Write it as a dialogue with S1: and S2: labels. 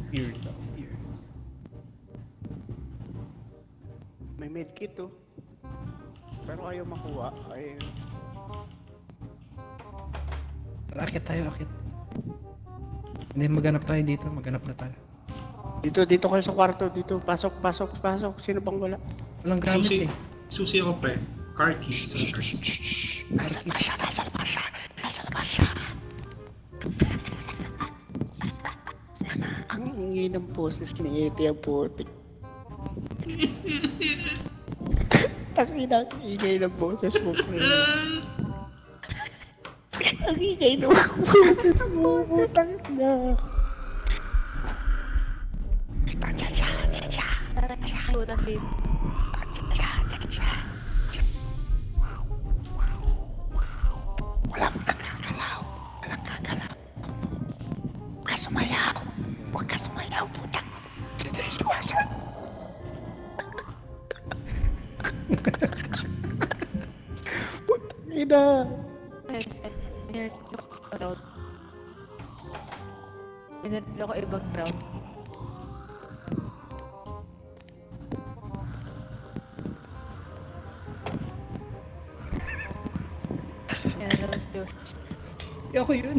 S1: Fear daw, fear.
S2: May medkit oh. Pero ayaw makuha. Ay,
S1: Akit tayo, akit. Hindi, maghanap tayo dito. Maghanap na tayo.
S2: dito kayo sa kwarto. Dito, pasok. Sino bang wala?
S1: Walang gamit
S3: Susi.
S1: eh.
S3: Susi ako pre. Car keys. Car keys.
S2: Nasa labas siya. Ang ingay ng boses ni Ete ang putik. Takina ang ingay ng boses mo, pre. Ang ingay ng boses mo, putang na.
S4: Putan din.
S2: Walang kakalaw. Huwag ka sumayaw, putang. Hindi sumasaw. Putang ina.
S4: Inarilo ko ibang round. Yan na lang si Josh.
S1: Ako yun.